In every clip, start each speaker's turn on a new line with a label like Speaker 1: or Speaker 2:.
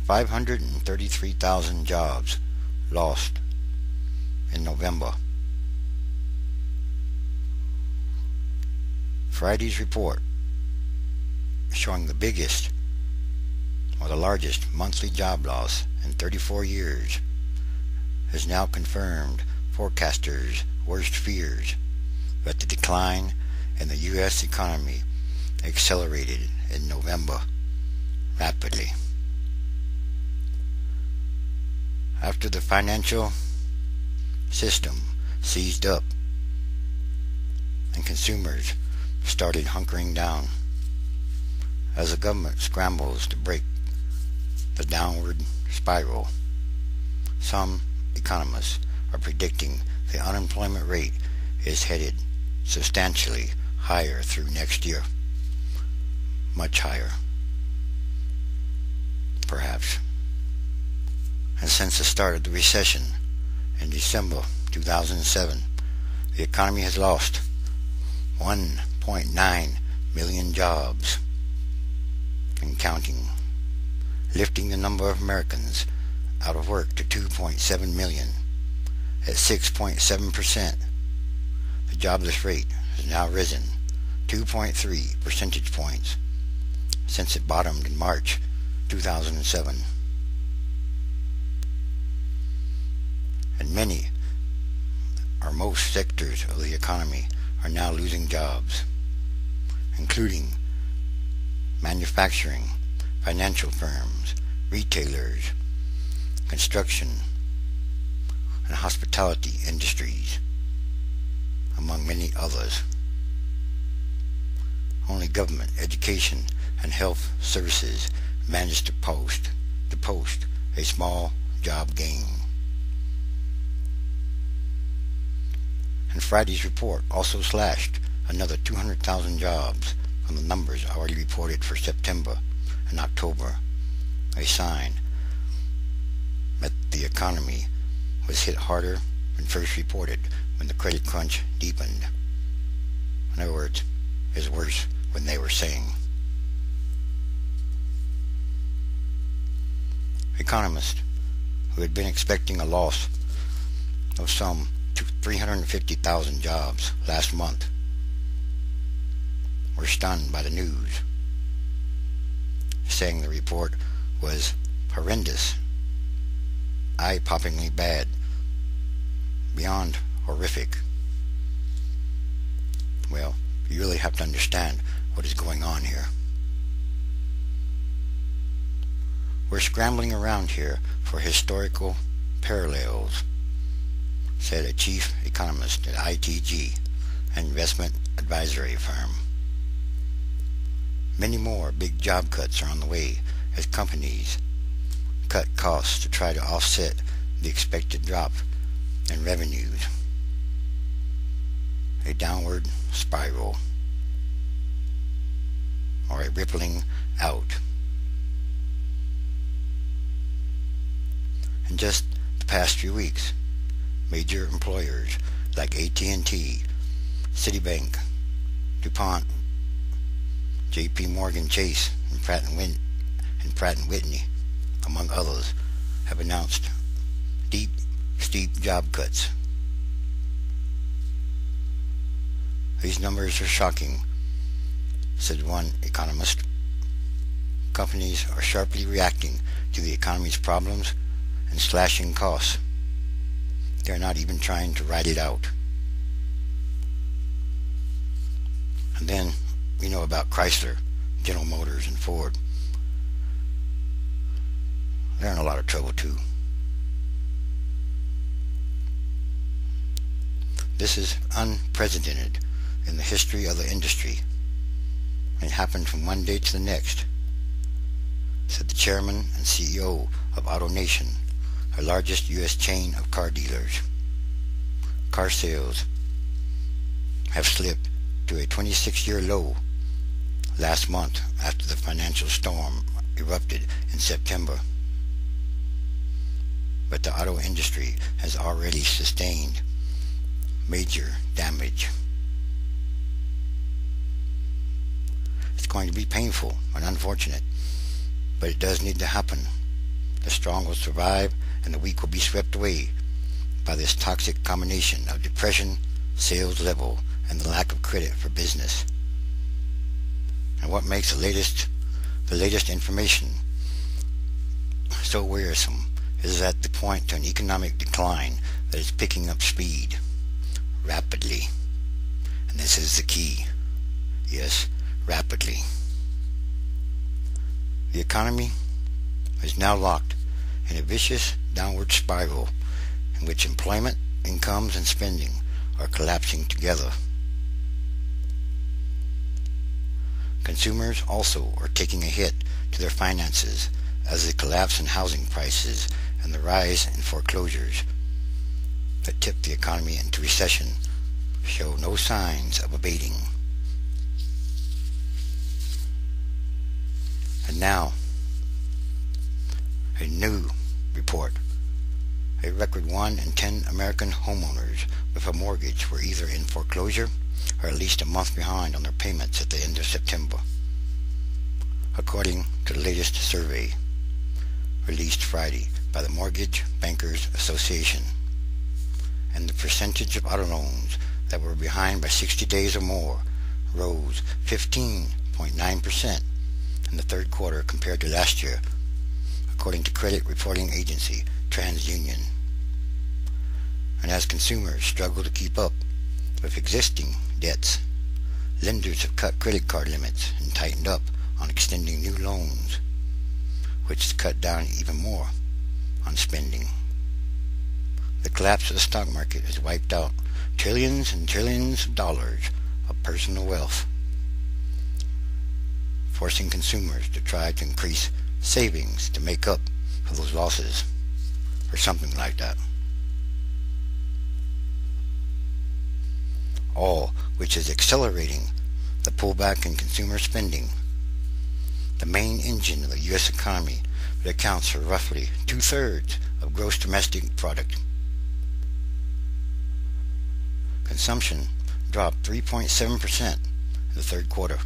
Speaker 1: 533,000 jobs lost in November. Friday's report, showing the biggest or the largest monthly job loss in 34 years, has now confirmed forecasters' worst fears that the decline in the U.S. economy accelerated in November rapidly. After the financial system seized up and consumers started hunkering down, as the government scrambles to break the downward spiral, some economists are predicting the unemployment rate is headed substantially higher through next year. Much higher, perhaps. And since the start of the recession in December 2007, the economy has lost 1.9 million jobs and counting, lifting the number of Americans out of work to 2.7 million at 6.7%. The jobless rate has now risen 2.3 percentage points since it bottomed in March 2007. And many or most sectors of the economy are now losing jobs, including manufacturing, financial firms, retailers, construction, and hospitality industries, among many others. Only government, education, and health services managed to post a small job gain. And Friday's report also slashed another 200,000 jobs from the numbers already reported for September and October, a sign that the economy was hit harder than first reported when the credit crunch deepened. In other words, is worse than they were saying. Economists who had been expecting a loss of some 350,000 jobs last month were stunned by the news, saying the report was horrendous, eye-poppingly bad, beyond horrific. Well, you really have to understand what is going on here. We're scrambling around here for historical parallels, said a chief economist at ITG, an investment advisory firm. Many more big job cuts are on the way as companies cut costs to try to offset the expected drop in revenues. A downward spiral, or a rippling out. In just the past few weeks, major employers like AT&T, Citibank, DuPont, J.P. Morgan Chase, and Pratt & Whitney, among others, have announced steep job cuts. These numbers are shocking, said one economist. Companies are sharply reacting to the economy's problems and slashing costs. They are not even trying to ride it out. And then, we know about Chrysler, General Motors, and Ford. They're in a lot of trouble too. This is unprecedented in the history of the industry. It happened from one day to the next, said the chairman and CEO of AutoNation, the largest U.S. chain of car dealers. Car sales have slipped to a 26-year low last month after the financial storm erupted in September. But the auto industry has already sustained major damage. It's going to be painful and unfortunate, but it does need to happen The strong will survive and the weak will be swept away by this toxic combination of depression, sales level, and the lack of credit for business. And what makes the latest information so wearisome is that the point to an economic decline that is picking up speed rapidly. And this is the key. Yes, rapidly. The economy is now locked in a vicious downward spiral in which employment, incomes, and spending are collapsing together. Consumers also are taking a hit to their finances as the collapse in housing prices and the rise in foreclosures that tip the economy into recession show no signs of abating. And now, a new report. A record 1 in 10 American homeowners with a mortgage were either in foreclosure or at least a month behind on their payments at the end of September, according to the latest survey released Friday by the Mortgage Bankers Association. And the percentage of auto loans that were behind by 60 days or more rose 15.9% in the third quarter compared to last year, according to credit reporting agency TransUnion. And as consumers struggle to keep up with existing debts, lenders have cut credit card limits and tightened up on extending new loans, which has cut down even more on spending. The collapse of the stock market has wiped out trillions and trillions of dollars of personal wealth, forcing consumers to try to increase savings to make up for those losses, or something like that. All which is accelerating the pullback in consumer spending, the main engine of the U.S. economy that accounts for roughly 2/3 of gross domestic product. Consumption dropped 3.7% in the third quarter,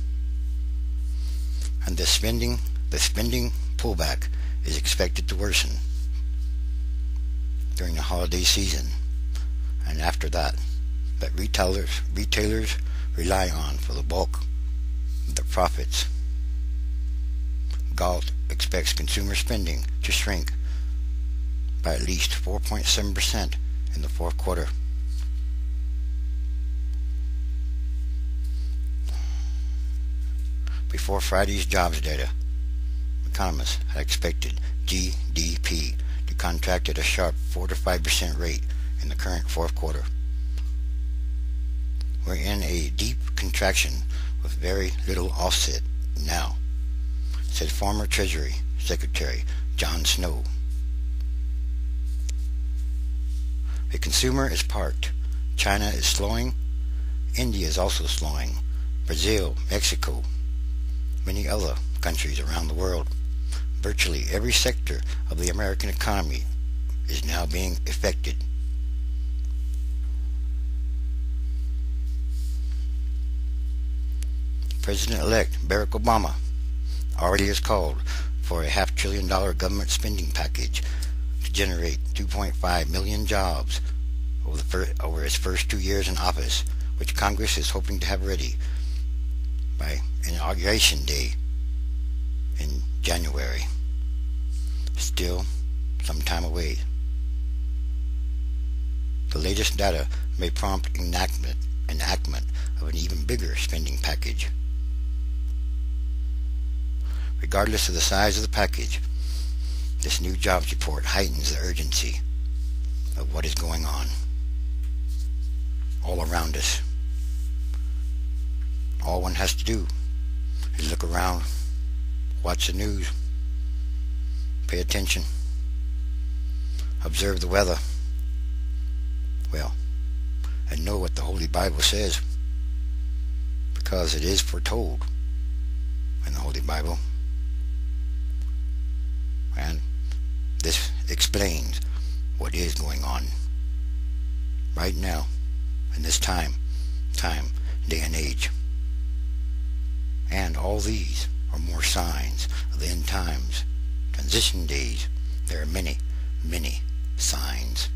Speaker 1: and the spending pullback is expected to worsen during the holiday season and after that retailers rely on for the bulk of their profits. Galt expects consumer spending to shrink by at least 4.7% in the fourth quarter. Before Friday's jobs data, economists had expected GDP to contract at a sharp 4 to 5% rate in the current fourth quarter. We're in a deep contraction with very little offset now, said former Treasury Secretary John Snow. The consumer is parked. China is slowing. India is also slowing. Brazil, Mexico, many other countries around the world. Virtually every sector of the American economy is now being affected. President-elect Barack Obama already has called for a $500 billion government spending package to generate 2.5 million jobs over his first 2 years in office, which Congress is hoping to have ready by Inauguration Day in January. Still some time away. The latest data may prompt enactment of an even bigger spending package. Regardless of the size of the package, this new jobs report heightens the urgency of what is going on all around us. All one has to do is look around, watch the news, pay attention, observe the weather, and know what the Holy Bible says, because it is foretold in the Holy Bible. And this explains what is going on right now in this time, day and age. And all these are more signs of the end times, transition days, There are many, many signs.